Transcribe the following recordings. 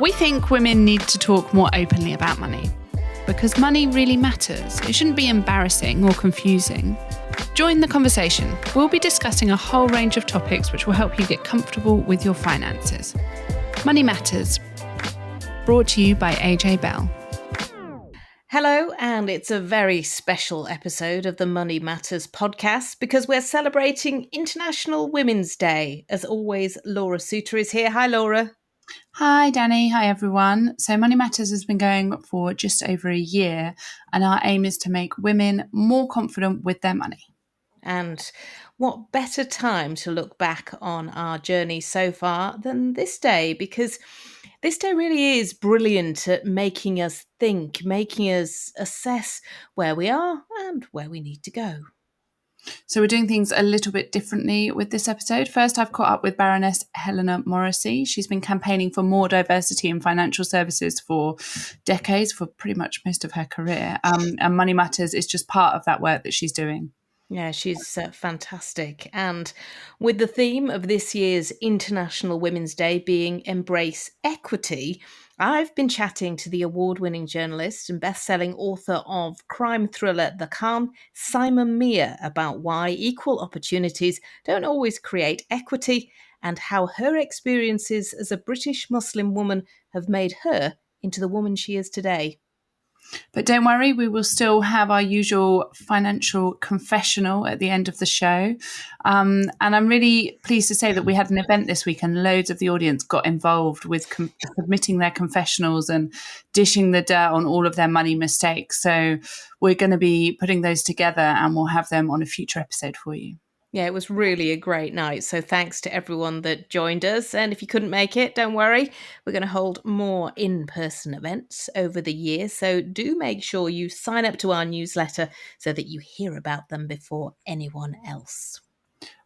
We think women need to talk more openly about money because money really matters. It shouldn't be embarrassing or confusing. Join the conversation. We'll be discussing a whole range of topics which will help you get comfortable with your finances. Money Matters, brought to you by AJ Bell. Hello, and it's a very special episode of the Money Matters podcast because we're celebrating International Women's Day. As always, Laura Suter is here. Hi, Laura. Hi, Danni. Hi, everyone. So Money Matters has been going for just over a year, and our aim is to make women more confident with their money. And what better time to look back on our journey so far than this day? Because this day really is brilliant at making us think, making us assess where we are and where we need to go. So we're doing things a little bit differently with this episode. First, I've caught up with Baroness Helena Morrissey. She's been campaigning for more diversity in financial services for decades, for pretty much most of her career. And Money Matters is just part of that work that she's doing. Yeah, she's fantastic. And with the theme of this year's International Women's Day being Embrace Equity, I've been chatting to the award-winning journalist and best-selling author of crime thriller The Calm, Saima Mir, about why equal opportunities don't always create equity and how her experiences as a British Muslim woman have made her into the woman she is today. But don't worry, we will still have our usual financial confessional at the end of the show. And I'm really pleased to say that we had an event this week and loads of the audience got involved with submitting their confessionals and dishing the dirt on all of their money mistakes. So we're going to be putting those together and we'll have them on a future episode for you. Yeah, it was really a great night. So thanks to everyone that joined us. And if you couldn't make it, don't worry. We're going to hold more in-person events over the year. So do make sure you sign up to our newsletter so that you hear about them before anyone else.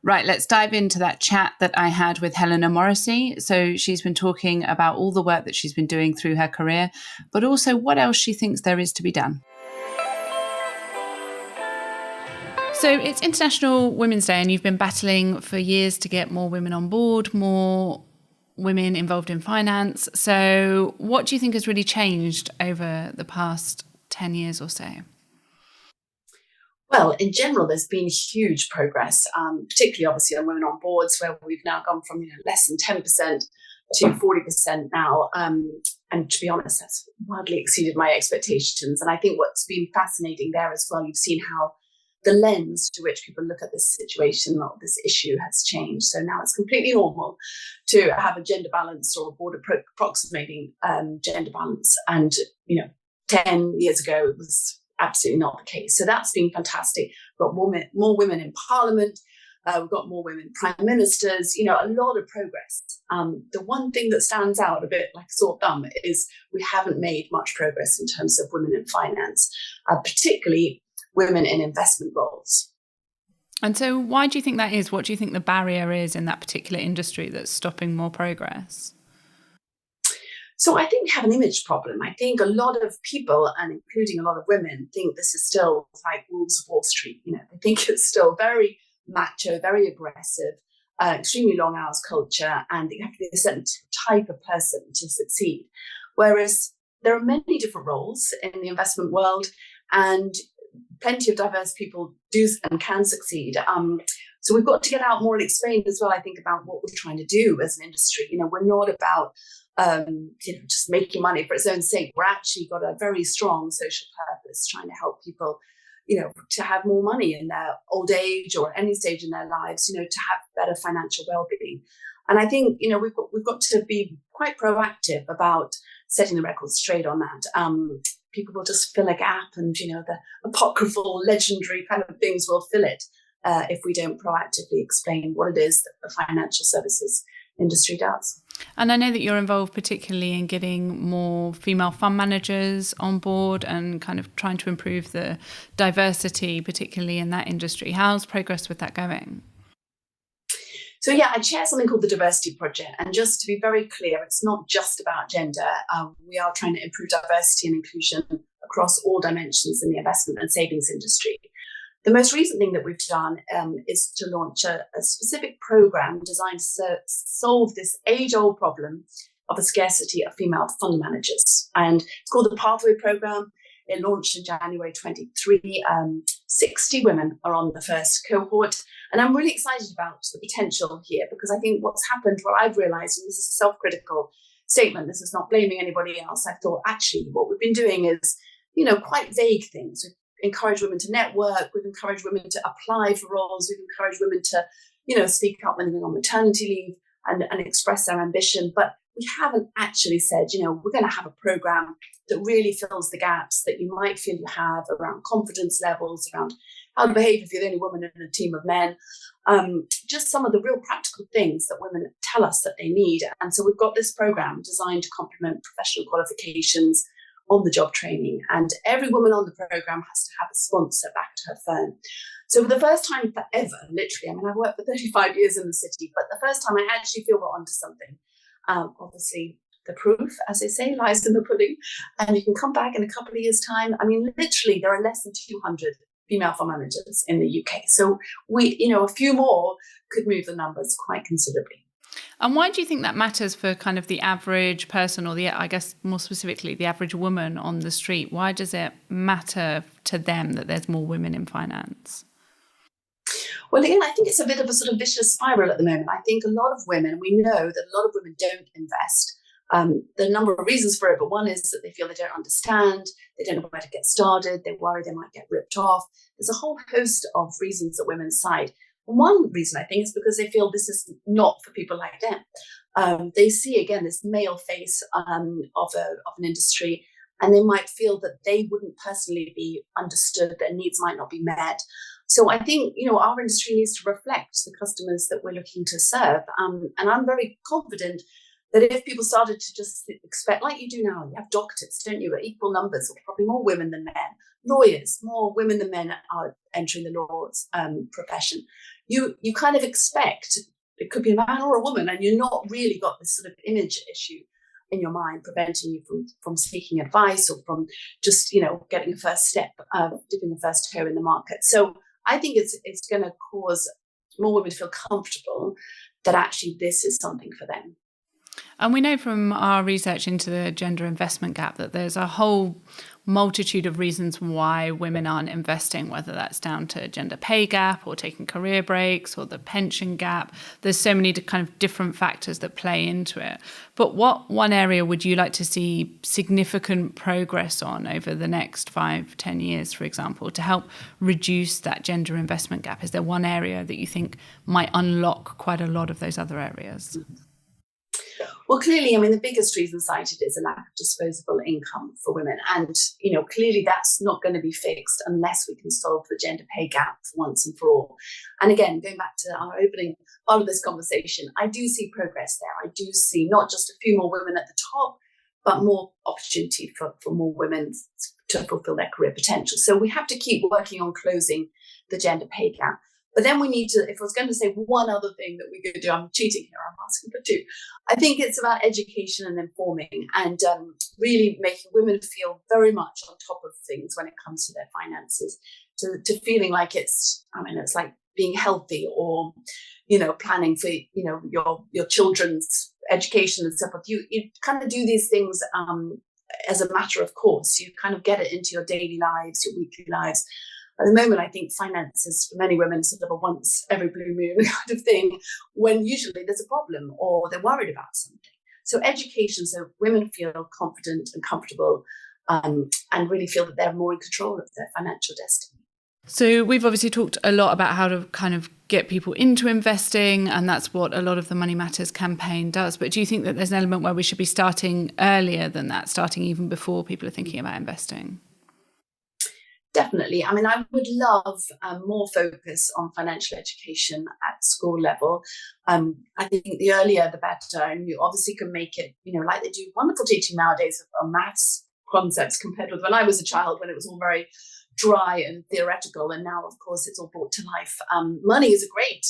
Right, let's dive into that chat that I had with Helena Morrissey. So she's been talking about all the work that she's been doing through her career, but also what else she thinks there is to be done. So it's International Women's Day and you've been battling for years to get more women on board, more women involved in finance. So what do you think has really changed over the past 10 years or so? Well, in general, there's been huge progress, particularly obviously on women on boards, where we've now gone from less than 10% to 40% now. And to be honest, that's wildly exceeded my expectations. And I think what's been fascinating there as well, you've seen how the lens to which people look at this situation or this issue has changed. So now it's completely normal to have a gender balance or a board approximating gender balance. And, 10 years ago, it was absolutely not the case. So that's been fantastic. We've got more women in parliament. We've got more women prime ministers, a lot of progress. The one thing that stands out a bit like a sore thumb is we haven't made much progress in terms of women in finance, particularly women in investment roles. And so why do you think that is? What do you think the barrier is in that particular industry that's stopping more progress? So I think we have an image problem. I think a lot of people, and including a lot of women, think this is still like Wolves of Wall Street. They think it's still very macho, very aggressive, extremely long hours culture, and you have to be a certain type of person to succeed. Whereas there are many different roles in the investment world, and plenty of diverse people do and can succeed. So we've got to get out more and explain as well, I think, about what we're trying to do as an industry. We're not about just making money for its own sake. We're actually got a very strong social purpose, trying to help people, to have more money in their old age or any stage in their lives, to have better financial well-being. And I think, we've got to be quite proactive about setting the record straight on that. People will just fill a gap and, the apocryphal, legendary kind of things will fill it if we don't proactively explain what it is that the financial services industry does. And I know that you're involved particularly in getting more female fund managers on board and kind of trying to improve the diversity, particularly in that industry. How's progress with that going? So I chair something called the Diversity Project. And just to be very clear, it's not just about gender. We are trying to improve diversity and inclusion across all dimensions in the investment and savings industry. The most recent thing that we've done is to launch a specific program designed to solve this age-old problem of a scarcity of female fund managers. And it's called the Pathway Programme. It launched in January 23. 60 women are on the first cohort. And I'm really excited about the potential here, because I think what's happened, what I've realized, and this is a self-critical statement, this is not blaming anybody else. I thought actually what we've been doing is, quite vague things. We've encouraged women to network. We've encouraged women to apply for roles. We've encouraged women to, speak up when they're on maternity leave and express their ambition. But we haven't actually said, we're going to have a program that really fills the gaps that you might feel you have around confidence levels, around how to behave if you're the only woman in a team of men, just some of the real practical things that women tell us that they need. And so we've got this program designed to complement professional qualifications, on-the-job training, and every woman on the program has to have a sponsor back at her firm. So for the first time ever, literally, I've worked for 35 years in the city, but the first time I actually feel we're onto something. Obviously, the proof, as they say, lies in the pudding, and you can come back in a couple of years' time. Literally, there are less than 200 female fund managers in the UK. So we, a few more could move the numbers quite considerably. And why do you think that matters for kind of the average person, or I guess more specifically, the average woman on the street? Why does it matter to them that there's more women in finance? Well, again, I think it's a bit of a sort of vicious spiral at the moment. I think a lot of women, we know that a lot of women don't invest. There are a number of reasons for it, but one is that they feel they don't understand, they don't know where to get started, they worry they might get ripped off. There's a whole host of reasons that women cite. And one reason, I think, is because they feel this is not for people like them. They see, again, this male face of an industry, and they might feel that they wouldn't personally be understood, their needs might not be met. So I think, our industry needs to reflect the customers that we're looking to serve. And I'm very confident that if people started to just expect, like you do now, you have doctors, don't you, at equal numbers, or probably more women than men, lawyers, more women than men are entering the law profession. You kind of expect it could be a man or a woman, and you're not really got this sort of image issue in your mind preventing you from seeking advice, or from just, getting a first step, dipping the first toe in the market. So I think it's going to cause more women to feel comfortable that actually this is something for them. And we know from our research into the gender investment gap that there's a whole multitude of reasons why women aren't investing, whether that's down to gender pay gap or taking career breaks or the pension gap. There's so many kind of different factors that play into it. But what one area would you like to see significant progress on over the next 5-10 years, for example, to help reduce that gender investment gap? Is there one area that you think might unlock quite a lot of those other areas? Well, clearly, the biggest reason cited is a lack of disposable income for women. And, clearly that's not going to be fixed unless we can solve the gender pay gap once and for all. And again, going back to our opening part of this conversation, I do see progress there. I do see not just a few more women at the top, but more opportunity for more women to fulfill their career potential. So we have to keep working on closing the gender pay gap. But then we need to, if I was going to say one other thing that we could do, I'm cheating here, I'm asking for two. I think it's about education and informing, and really making women feel very much on top of things when it comes to their finances, to feeling like it's like being healthy, or, planning for, your children's education and stuff. You kind of do these things as a matter of course. You kind of get it into your daily lives, your weekly lives. At the moment, I think finance is, for many women, sort of a once every blue moon kind of thing, when usually there's a problem or they're worried about something. So education, so women feel confident and comfortable, and really feel that they're more in control of their financial destiny. So we've obviously talked a lot about how to kind of get people into investing, and that's what a lot of the Money Matters campaign does. But do you think that there's an element where we should be starting earlier than that, starting even before people are thinking about investing? Definitely. I would love more focus on financial education at school level. I think the earlier, the better. And you obviously can make it, like they do wonderful teaching nowadays of maths concepts compared with when I was a child, when it was all very dry and theoretical. And now, of course, it's all brought to life. Money is a great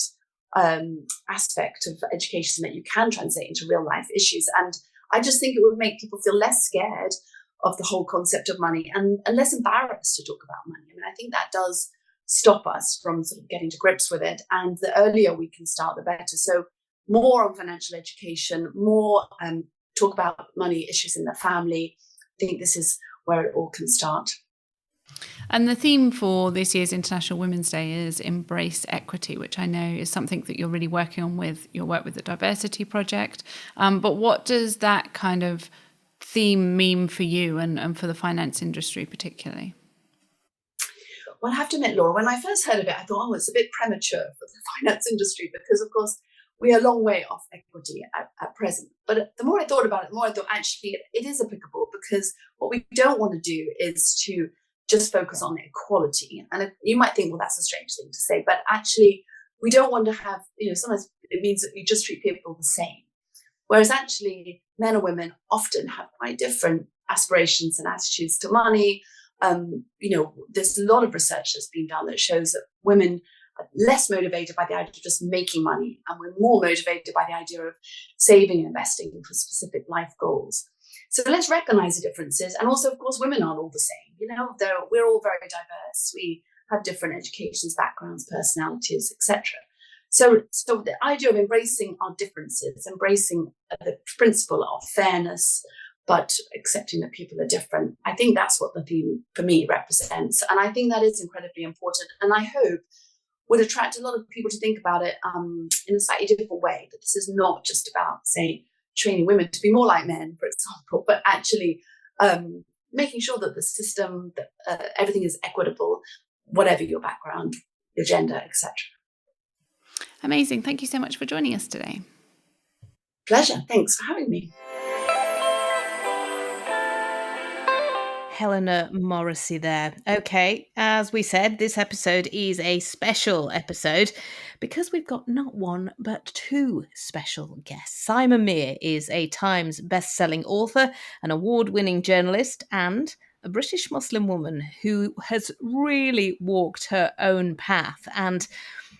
aspect of education that you can translate into real life issues. And I just think it would make people feel less scared of the whole concept of money, and less embarrassed to talk about money. I think that does stop us from sort of getting to grips with it. And the earlier we can start, the better. So more on financial education, more talk about money issues in their family. I think this is where it all can start. And the theme for this year's International Women's Day is Embrace Equity, which I know is something that you're really working on with your work with the Diversity Project. But what does that kind of theme mean for you and for the finance industry particularly? Well, I have to admit, Laura, when I first heard of it, I thought, it's a bit premature for the finance industry because, of course, we are a long way off equity at present. But the more I thought about it, the more I thought actually it is applicable, because what we don't want to do is to just focus on equality. And you might think, well, that's a strange thing to say, but actually we don't want to have, sometimes it means that we just treat people the same. Whereas actually men and women often have quite different aspirations and attitudes to money. There's a lot of research that's been done that shows that women are less motivated by the idea of just making money, and we're more motivated by the idea of saving and investing for specific life goals. So let's recognize the differences. And also, of course, women aren't all the same. We're all very diverse. We have different educations, backgrounds, personalities, etc. So the idea of embracing our differences, embracing the principle of fairness, but accepting that people are different, I think that's what the theme for me represents. And I think that is incredibly important. And I hope would attract a lot of people to think about it in a slightly different way, that this is not just about, say, training women to be more like men, for example, but actually making sure that the system, that everything is equitable, whatever your background, your gender, etc. Amazing. Thank you so much for joining us today. Pleasure. Thanks for having me. Helena Morrissey there. Okay, as we said, this episode is a special episode because we've got not one, but two special guests. Saima Mir is a Times best-selling author, an award-winning journalist, and a British Muslim woman who has really walked her own path and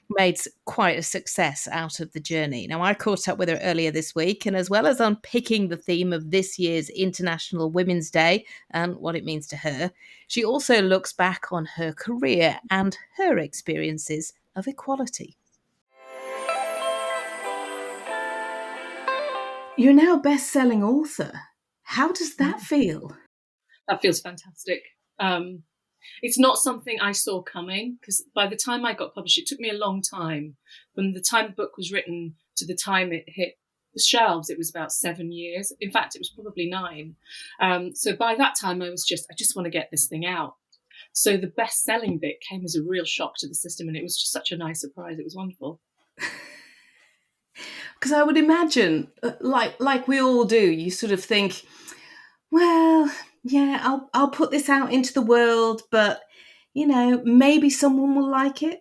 made quite a success out of the journey. Now, I caught up with her earlier this week, and as well as unpicking the theme of this year's International Women's Day and what it means to her, she also looks back on her career and her experiences of equality. You're now a best-selling author. How does that feel? That feels fantastic. It's not something I saw coming, because by the time I got published, it took me a long time. From the time the book was written to the time it hit the shelves, it was about 7 years. In fact, it was probably 9. So by that time, I just want to get this thing out. So the best-selling bit came as a real shock to the system, and it was just such a nice surprise. It was wonderful. Because I would imagine, like we all do, you sort of think, well, yeah, I'll put this out into the world, but, maybe someone will like it.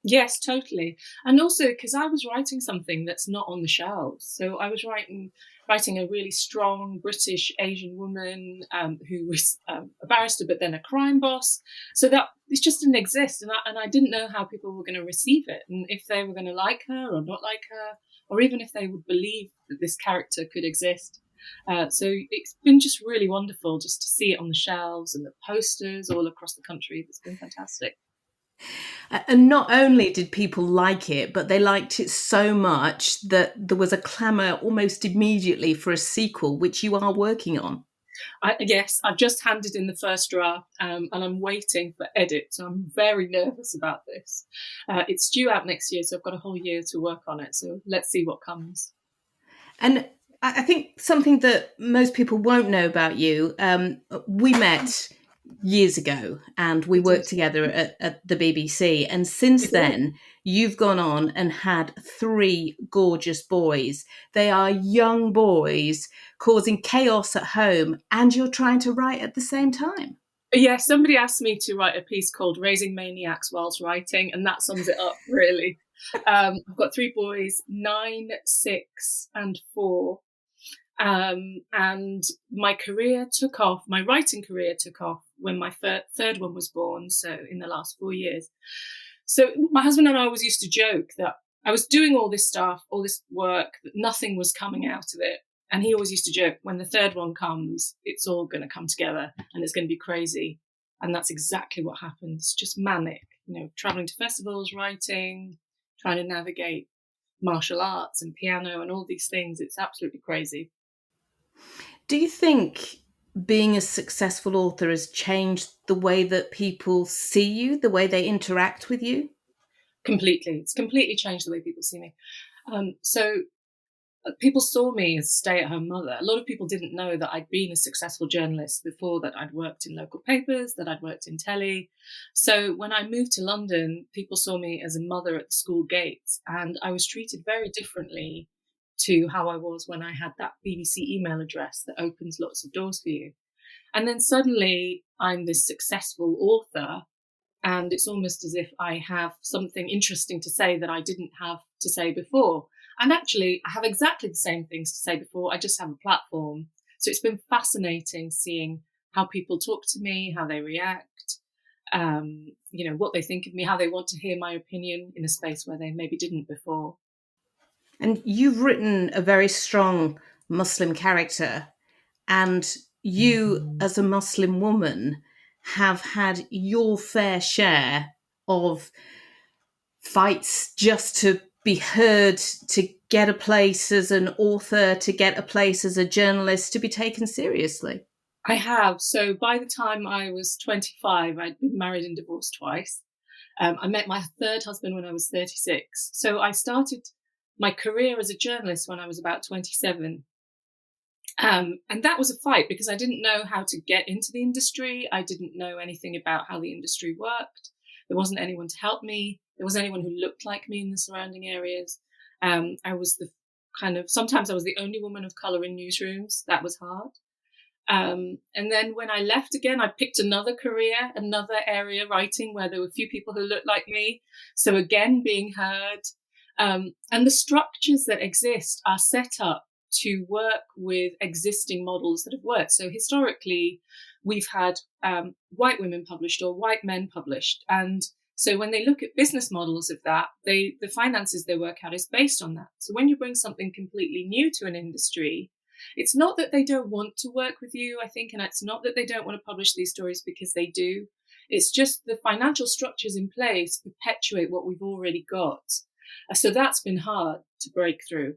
Yes, totally. And also because I was writing something that's not on the shelves. So I was writing a really strong British Asian woman who was a barrister, but then a crime boss. So that it just didn't exist. And I didn't know how people were going to receive it, and if they were going to like her or not like her, or even if they would believe that this character could exist. So it's been just really wonderful just to see it on the shelves and the posters all across the country. It's been fantastic. And not only did people like it, but they liked it so much that there was a clamour almost immediately for a sequel, which you are working on. Yes, I've just handed in the first draft and I'm waiting for edit. So I'm very nervous about this. It's due out next year, so I've got a whole year to work on it. So let's see what comes. And I think something that most people won't know about you, we met years ago and we worked together at the BBC. And since then, you've gone on and had 3 gorgeous boys. They are young boys causing chaos at home, and you're trying to write at the same time. Yeah, somebody asked me to write a piece called Raising Maniacs Whilst Writing, and that sums it up, really. I've got 3 boys, 9, 6 and 4. And my writing career took off when my third one was born, so in the last 4 years. So my husband and I always used to joke that I was doing all this stuff, all this work, that nothing was coming out of it. And he always used to joke, when the third one comes, it's all going to come together and it's going to be crazy. And that's exactly what happens, just manic, traveling to festivals, writing, trying to navigate martial arts and piano and all these things. It's absolutely crazy. Do you think being a successful author has changed the way that people see you, the way they interact with you? Completely. It's completely changed the way people see me. So people saw me as a stay-at-home mother. A lot of people didn't know that I'd been a successful journalist before, that I'd worked in local papers, that I'd worked in telly. So when I moved to London, people saw me as a mother at the school gates, and I was treated very differently to how I was when I had that BBC email address that opens lots of doors for you. And then suddenly I'm this successful author, and it's almost as if I have something interesting to say that I didn't have to say before. And actually, I have exactly the same things to say before. I just have a platform. So it's been fascinating seeing how people talk to me, how they react, what they think of me, how they want to hear my opinion in a space where they maybe didn't before. And you've written a very strong Muslim character, and you, as a Muslim woman, have had your fair share of fights just to be heard, to get a place as an author, to get a place as a journalist, to be taken seriously. I have. So by the time I was 25, I'd been married and divorced twice. I met my third husband when I was 36. So I started my career as a journalist when I was about 27. And that was a fight because I didn't know how to get into the industry. I didn't know anything about how the industry worked. There wasn't anyone to help me. There wasn't anyone who looked like me in the surrounding areas. I was sometimes I was the only woman of colour in newsrooms. That was hard. And then when I left again, I picked another career, another area writing where there were a few people who looked like me. So again, being heard. And the structures that exist are set up to work with existing models that have worked. So historically, we've had white women published or white men published. And so when they look at business models of that, the finances they work out is based on that. So when you bring something completely new to an industry, it's not that they don't want to work with you, I think, and it's not that they don't want to publish these stories, because they do. It's just the financial structures in place perpetuate what we've already got. So that's been hard to break through.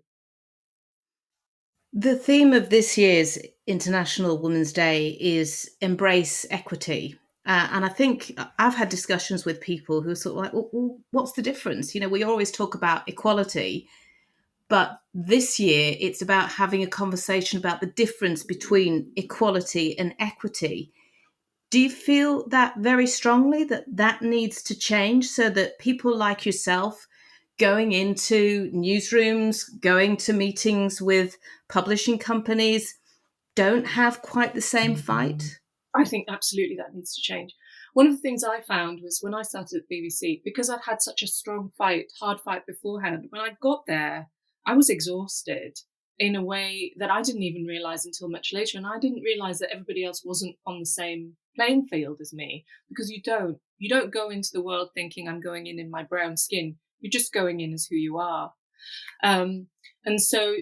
The theme of this year's International Women's Day is embrace equity. And I think I've had discussions with people who are sort of like, well, what's the difference? We always talk about equality, but this year it's about having a conversation about the difference between equality and equity. Do you feel that very strongly, that needs to change so that people like yourself going into newsrooms, going to meetings with publishing companies don't have quite the same fight? I think absolutely that needs to change. One of the things I found was when I started at BBC, because I'd had such a strong fight, hard fight beforehand, when I got there, I was exhausted in a way that I didn't even realise until much later. And I didn't realise that everybody else wasn't on the same playing field as me, because you don't go into the world thinking I'm going in my brown skin. You're just going in as who you are. And so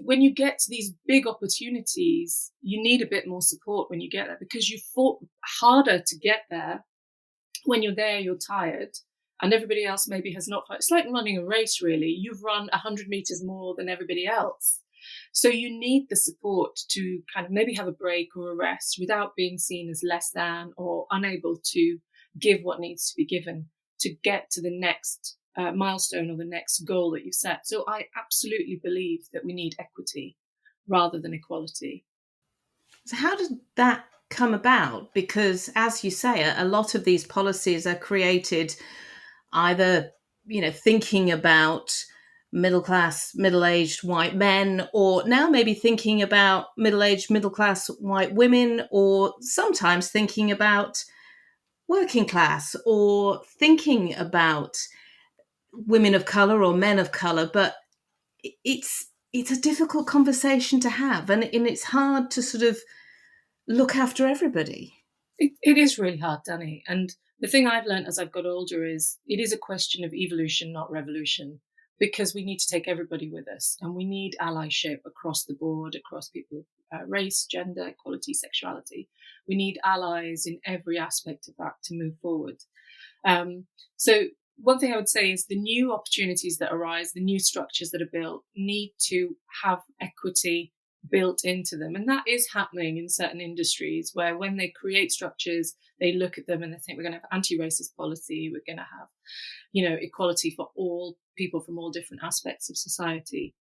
when you get to these big opportunities, you need a bit more support when you get there, because you fought harder to get there. When you're there, you're tired, and everybody else maybe has not. It's like running a race, really. You've run 100 meters more than everybody else. So you need the support to kind of maybe have a break or a rest without being seen as less than or unable to give what needs to be given to get to the next milestone or the next goal that you set. So I absolutely believe that we need equity rather than equality. So how did that come about? Because, as you say, a lot of these policies are created either, thinking about middle-class, middle-aged white men, or now maybe thinking about middle-aged, middle-class white women, or sometimes thinking about working class, or thinking about women of colour or men of colour. But it's a difficult conversation to have, and it's hard to sort of look after everybody. It is really hard, Danni. And the thing I've learned as I've got older is it is a question of evolution, not revolution, because we need to take everybody with us, and we need allyship across the board, across people, race, gender, equality, sexuality. We need allies in every aspect of that to move forward. So one thing I would say is the new opportunities that arise, the new structures that are built, need to have equity built into them. And that is happening in certain industries where when they create structures, they look at them and they think we're going to have anti-racist policy, we're going to have, equality for all people from all different aspects of society.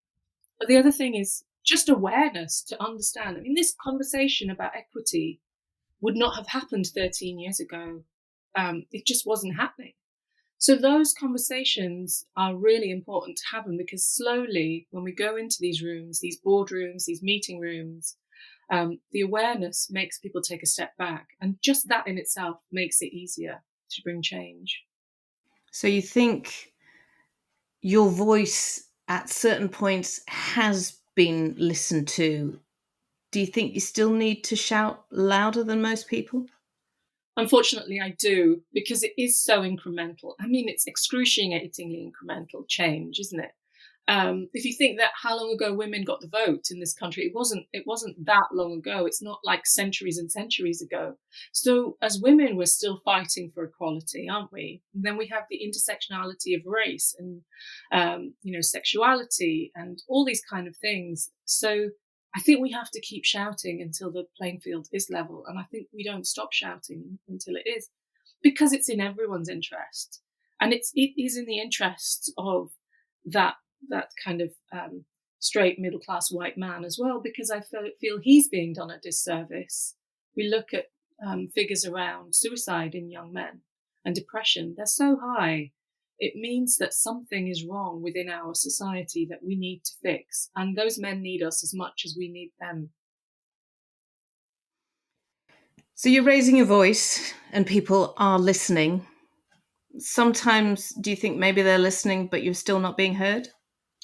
But the other thing is just awareness to understand. I mean, this conversation about equity would not have happened 13 years ago. It just wasn't happening. So those conversations are really important to have them, because slowly when we go into these rooms, these boardrooms, these meeting rooms, the awareness makes people take a step back. And just that in itself makes it easier to bring change. So you think your voice at certain points has been listened to. Do you think you still need to shout louder than most people? Unfortunately, I do, because it is so incremental. I mean, it's excruciatingly incremental change, isn't it? If you think that how long ago women got the vote in this country, it wasn't that long ago. It's not like centuries and centuries ago. So as women, we're still fighting for equality, aren't we? And then we have the intersectionality of race and, sexuality and all these kind of things. So I think we have to keep shouting until the playing field is level. And I think we don't stop shouting until it is, because it's in everyone's interest. And it is in the interest of that kind of straight middle-class white man as well, because I feel he's being done a disservice. We look at figures around suicide in young men and depression. They're so high. It means that something is wrong within our society that we need to fix. And those men need us as much as we need them. So you're raising your voice and people are listening. Sometimes do you think maybe they're listening, but you're still not being heard?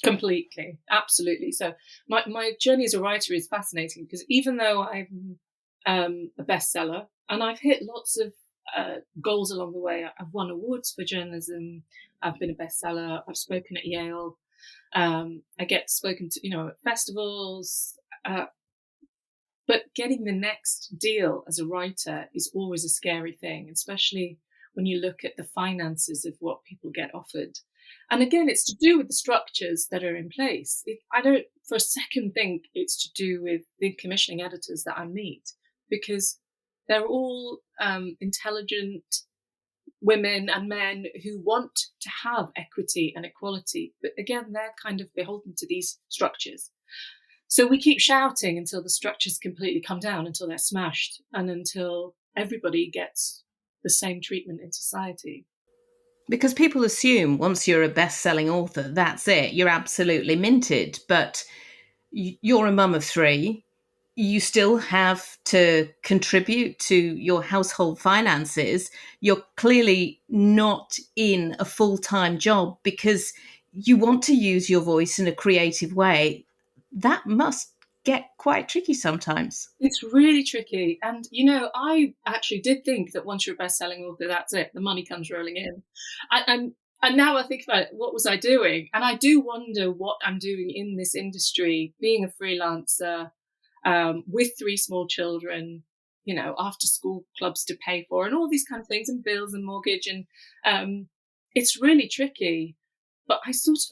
Completely. Absolutely. So my journey as a writer is fascinating, because even though I'm a bestseller and I've hit lots of goals along the way, I've won awards for journalism, I've been a bestseller, I've spoken at Yale, I get spoken to, at festivals, but getting the next deal as a writer is always a scary thing, especially when you look at the finances of what people get offered. And again, it's to do with the structures that are in place. I don't for a second think it's to do with the commissioning editors that I meet, because they're all intelligent women and men who want to have equity and equality. But again, they're kind of beholden to these structures. So we keep shouting until the structures completely come down, until they're smashed, and until everybody gets the same treatment in society. Because people assume once you're a best-selling author, that's it. You're absolutely minted. But you're a mum of 3. You still have to contribute to your household finances. You're clearly not in a full-time job because you want to use your voice in a creative way. That must get quite tricky sometimes. It's really tricky. And, I actually did think that once you're a best-selling author, that's it. The money comes rolling in. And now I think about it, what was I doing? And I do wonder what I'm doing in this industry, being a freelancer, with 3 small children, after school clubs to pay for and all these kind of things, and bills and mortgage. And it's really tricky, but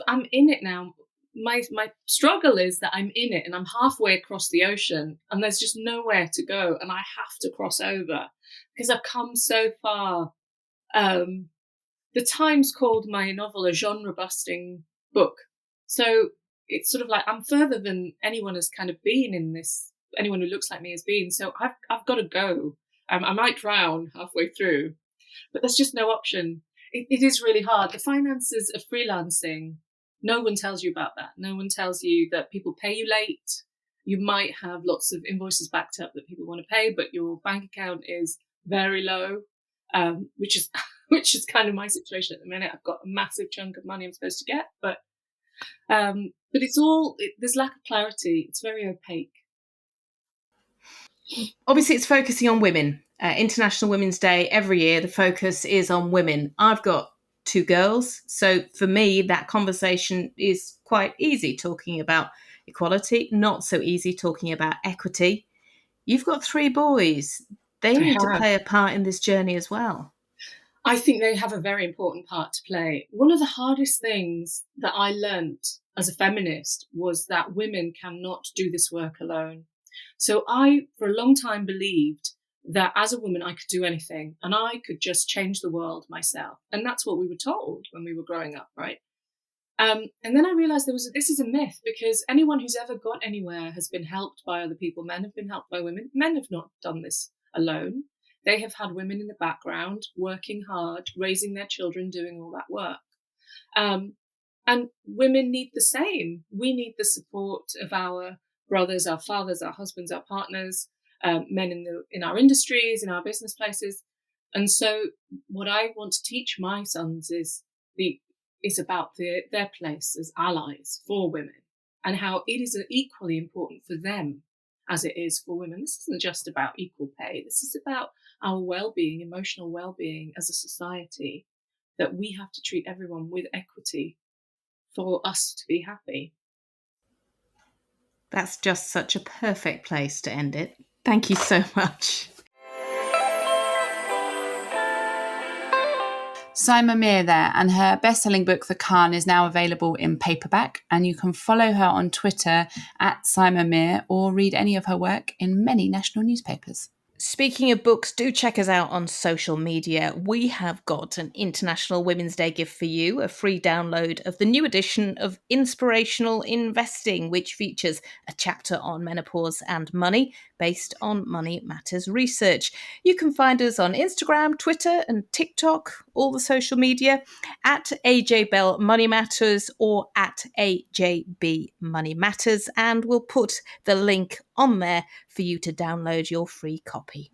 I'm in it now. My struggle is that I'm in it and I'm halfway across the ocean and there's just nowhere to go, and I have to cross over because I've come so far. The Times called my novel a genre-busting book. So it's sort of like I'm further than anyone has kind of been in this, anyone who looks like me has been. So I've got to go. I might drown halfway through, but there's just no option. It is really hard. The finances of freelancing, no one tells you about that. No one tells you that people pay you late. You might have lots of invoices backed up that people want to pay, but your bank account is very low, which is kind of my situation at the minute. I've got a massive chunk of money I'm supposed to get, but there's lack of clarity. It's very opaque. Obviously, it's focusing on women. International Women's Day every year, the focus is on women. I've got 2 girls, so for me, that conversation is quite easy, talking about equality, not so easy talking about equity. You've got 3 boys. They need to play a part in this journey as well. I think they have a very important part to play. One of the hardest things that I learnt as a feminist was that women cannot do this work alone. So I, for a long time, believed that as a woman, I could do anything and I could just change the world myself. And that's what we were told when we were growing up, right? And then I realized this is a myth, because anyone who's ever got anywhere has been helped by other people. Men have been helped by women. Men have not done this alone. They have had women in the background working hard, raising their children, doing all that work. And women need the same. We need the support of our brothers, our fathers, our husbands, our partners, men in our industries, in our business places. And so what I want to teach my sons is about their place as allies for women, and how it is equally important for them as it is for women. This isn't just about equal pay. This is about our well-being, emotional well-being as a society, that we have to treat everyone with equity for us to be happy. That's just such a perfect place to end it. Thank you so much. Saima Mir there, and her best-selling book, The Khan, is now available in paperback, and you can follow her on Twitter at Saima Mir, or read any of her work in many national newspapers. Speaking of books, do check us out on social media. We have got an International Women's Day gift for you, a free download of the new edition of Inspirational Investing, which features a chapter on menopause and money based on Money Matters research. You can find us on Instagram, Twitter and TikTok, all the social media, at AJ Bell Money Matters or at AJB Money Matters, and we'll put the link on there for you to download your free copy.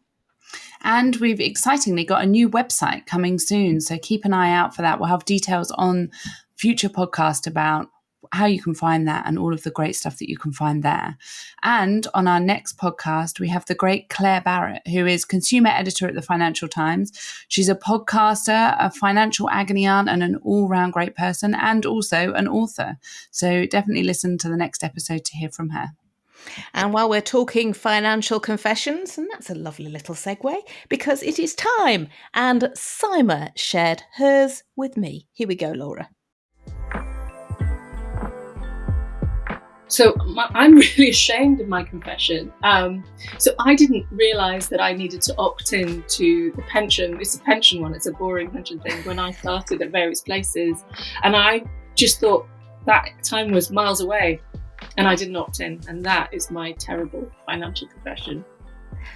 And we've excitingly got a new website coming soon, so keep an eye out for that. We'll have details on future podcast about how you can find that and all of the great stuff that you can find there. And on our next podcast, we have the great Claire Barrett, who is consumer editor at the Financial Times. She's a podcaster, a financial agony aunt, and an all-round great person, and also an author. So definitely listen to the next episode to hear from her. And while we're talking financial confessions, and that's a lovely little segue, because it is time, and Saima shared hers with me. Here we go, Laura. So I'm really ashamed of my confession. So I didn't realise that I needed to opt in to the pension. It's a pension one. It's a boring pension thing when I started at various places. And I just thought that time was miles away. And I didn't opt in. And that is my terrible financial confession.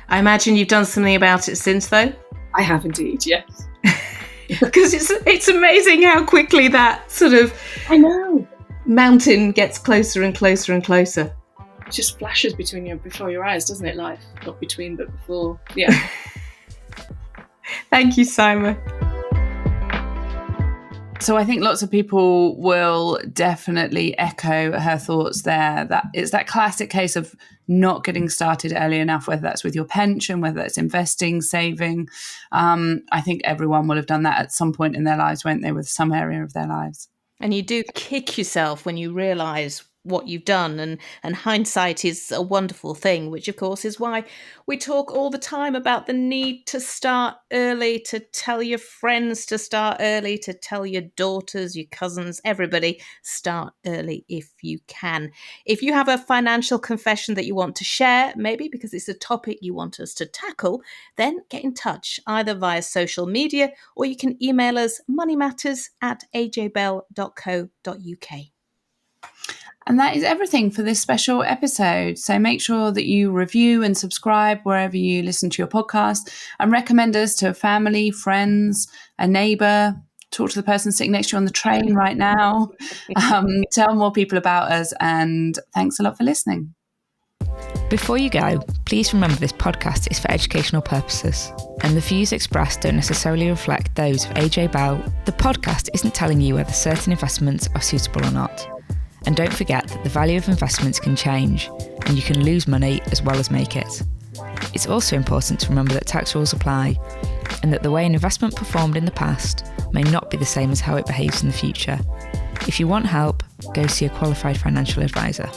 I imagine you've done something about it since, though? I have indeed, yes. Because it's amazing how quickly that sort of... I know. Mountain gets closer and closer and closer. It just flashes before your eyes, doesn't it, life? Not between, but before. Yeah. Thank you, Saima. So I think lots of people will definitely echo her thoughts there. That it's that classic case of not getting started early enough, whether that's with your pension, whether that's investing, saving. I think everyone will have done that at some point in their lives, won't they, with some area of their lives. And you do kick yourself when you realise what you've done, and hindsight is a wonderful thing, which of course is why we talk all the time about the need to start early, to tell your friends to start early, to tell your daughters, your cousins, everybody, start early if you can. If you have a financial confession that you want to share, maybe because it's a topic you want us to tackle, then get in touch either via social media, or you can email us moneymatters@ajbell.co.uk. And that is everything for this special episode. So make sure that you review and subscribe wherever you listen to your podcast, and recommend us to a family, friends, a neighbour. Talk to the person sitting next to you on the train right now. Tell more people about us, and thanks a lot for listening. Before you go, please remember this podcast is for educational purposes, and the views expressed don't necessarily reflect those of AJ Bell. The podcast isn't telling you whether certain investments are suitable or not. And don't forget that the value of investments can change, and you can lose money as well as make it. It's also important to remember that tax rules apply, and that the way an investment performed in the past may not be the same as how it behaves in the future. If you want help, go see a qualified financial advisor.